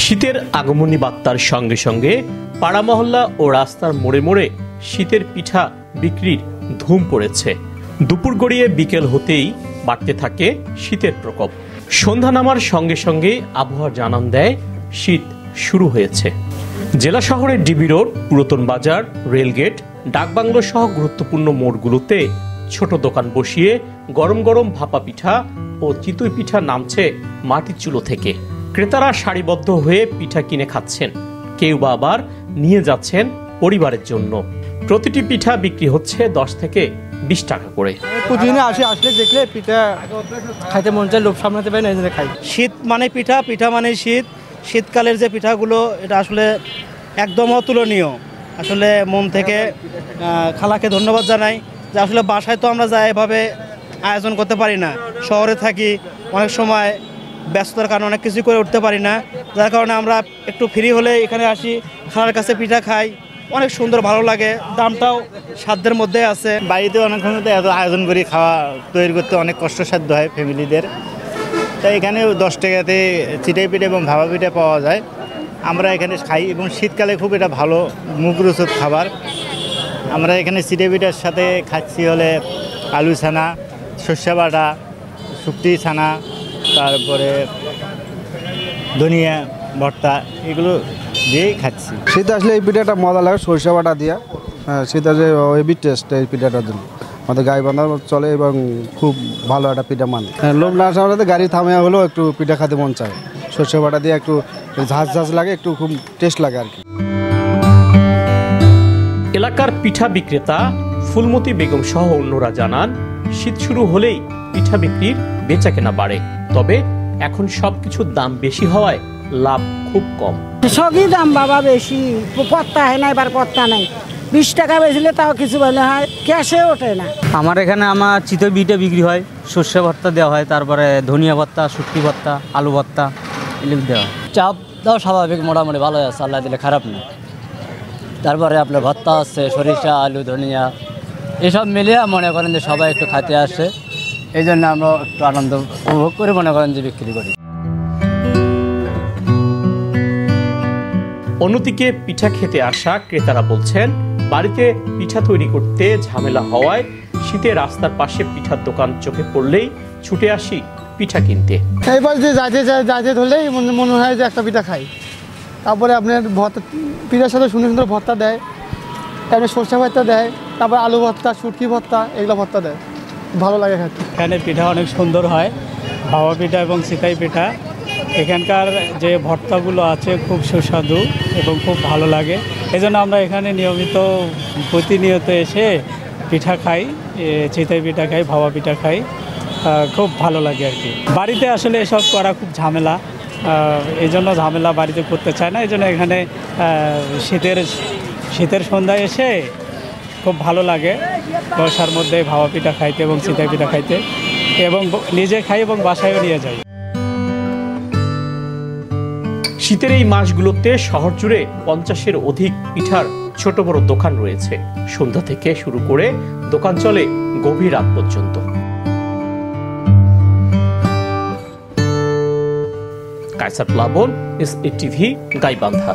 শীতের আগমনী বার্তার সঙ্গে সঙ্গে পাড়া মহল্লা ও রাস্তার মোড়ে মোড়ে শীতের পিঠা বিক্রির ধুম পড়েছে। দুপুর গড়িয়ে বিকেল হতেই বাড়তে থাকে শীতের প্রকোপ। সন্ধ্যা নামার সঙ্গে সঙ্গে আবহাওয়া জানান দেয় শীত শুরু হয়েছে। জেলা শহরের ডিবি রোড, পুরাতন বাজার, রেলগেট, ডাকবাংলো সহ গুরুত্বপূর্ণ মোড়গুলোতে ছোট দোকান বসিয়ে গরম গরম ভাপা পিঠা ও চিতই পিঠা নামছে মাটির চুলো থেকে। ক্রেতারা সারিবদ্ধ হয়ে পিঠা কিনে খাচ্ছেন, কেউ বা আবার নিয়ে যাচ্ছেন পরিবারের জন্য। প্রতিটি পিঠা বিক্রি হচ্ছে 10 থেকে 20 টাকা করে। প্রতিদিনে আসলে দেখলে পিঠা খাইতে মন চায়, লোভ সামলাতে পারে না, এই জন্য খাই। শীত মানে পিঠা, পিঠা মানে শীত। শীতকালের যে পিঠাগুলো এটা আসলে একদম অতুলনীয়। আসলে মন থেকে খালাকে ধন্যবাদ জানাই যে আসলে বাসায় তো আমরা যাই এভাবে আয়োজন করতে পারি না। শহরে থাকি, অনেক সময় ব্যস্ততার কারণে অনেক কিছু করে উঠতে পারি না, যার কারণে আমরা একটু ফ্রি হলে এখানে আসি, খালার কাছে পিঠা খাই, অনেক সুন্দর ভালো লাগে। দামটাও সাধ্যের মধ্যে আছে। বাড়িতে অনেক সময় তো এত আয়োজন করি, খাওয়া তৈরি করতে অনেক কষ্টসাধ্য হয় ফ্যামিলিদের। তাই এখানে 10 টাকাতে চিটাই পিঠা এবং ভাপা পিঠা পাওয়া যায়, আমরা এখানে খাই এবং শীতকালে খুব এটা ভালো মুখরোচক খাবার। আমরা এখানে চিটাই পিঠার সাথে খাচ্ছি হলে আলু ছানা, সর্ষে বাটা, শুকটি ছানা, তারপরে ধনিয়া ভর্তা, এগুলো দিয়েই খাচ্ছি। শীত আসলে এই পিঠাটা মজা লাগে সরিষা বাটা দিয়া। হ্যাঁ, শীত আসলে হেভি টেস্ট এই পিঠাটার জন্য। আমাদের গায়ে বাঁধা চলে এবং খুব ভালো একটা পিঠা মানে। লোক না আসার গাড়ি থামিয়া হলেও একটু পিঠা খেতে মন চায়। সরিষা বাটা দিয়ে একটু ঝাঁঝ লাগে, একটু খুব টেস্ট লাগে আর কি। এলাকার পিঠা বিক্রেতা ফুলমতি বেগম সহ অন্যরা জানান, শীত শুরু হলেই পিঠা বিক্রির বেচাকেনা বাড়ে। তবে এখন সবকিছুর দাম বেশি হওয়ায় লাভ খুব কম। সবই দাম বাবা বেশি, পত্তা হয় না, এবার পত্তা নাই। 20 টাকা বেচলে তাও কিছু বলে হয়, ক্যাশে ওঠে না। আমার এখানে চিতই পিঠা বিক্রি হয়, সর্ষে ভর্তা দেওয়া হয়, তারপরে ধনিয়া ভর্তা, শুটকি ভর্তা, আলু ভর্তা এগুলো দেওয়া হয়। চাপ দাও স্বাভাবিক, মোটামুটি ভালো আছে, আল্লাহ দিলে খারাপ না। তারপরে আপনার ভর্তা আছে, সরিষা, আলু, ধনিয়া এসব মিলিয়ে মনে করেন যে সবাই একটু খাতে আসে, এই জন্য আমরা একটু আনন্দ উপভোগ করে মনে করেন যে বিক্রি করি। অন্যদিকে পিঠা খেতে আসা ক্রেতারা বলছেন, বাড়িতে পিঠা তৈরি করতে ঝামেলা হওয়ায় শীতে রাস্তার পাশে পিঠার দোকান চোখে পড়লেই ছুটে আসি পিঠা কিনতে। এইবার যে যাইতে ধরলেই মনে হয় যে একটা পিঠা খাই। তারপরে আপনার ভর্তা, পিঠার সাথে সুন্দর সুন্দর ভর্তা দেয়, তারপরে সর্ষে ভর্তা দেয়, তারপরে আলু ভর্তা, শুটকি ভর্তা, এগুলো ভর্তা দেয়, ভালো লাগে খেতে। এখানে পিঠা অনেক সুন্দর হয়, ভাপা পিঠা এবং চিতই পিঠা। এখানকার যে ভর্তাগুলো আছে খুব সুস্বাদু এবং খুব ভালো লাগে। এই জন্য আমরা এখানে প্রতিনিয়ত এসে পিঠা খাই, চিতই পিঠা খাই, ভাপা পিঠা খাই, খুব ভালো লাগে আর কি। বাড়িতে আসলে এসব করা খুব ঝামেলা, এই জন্য ঝামেলা বাড়িতে করতে চায় না। এই জন্য এখানে শীতের সন্ধ্যায় এসে খুব ভালো লাগে বর্ষার মধ্যে ভাপা পিঠা খাইতে এবং চিতই পিঠা খাইতে, এবং নিজে খাই এবং বাসায়ও নিয়ে যাই। শীতের এই মাসগুলোতে শহর জুড়ে 50-এর অধিক পিঠার ছোট বড় দোকান রয়েছে। সন্ধ্যা থেকে শুরু করে দোকান চলে গভীর রাত পর্যন্ত। কায়সার প্লাবন, SATV, গাইবান্ধা।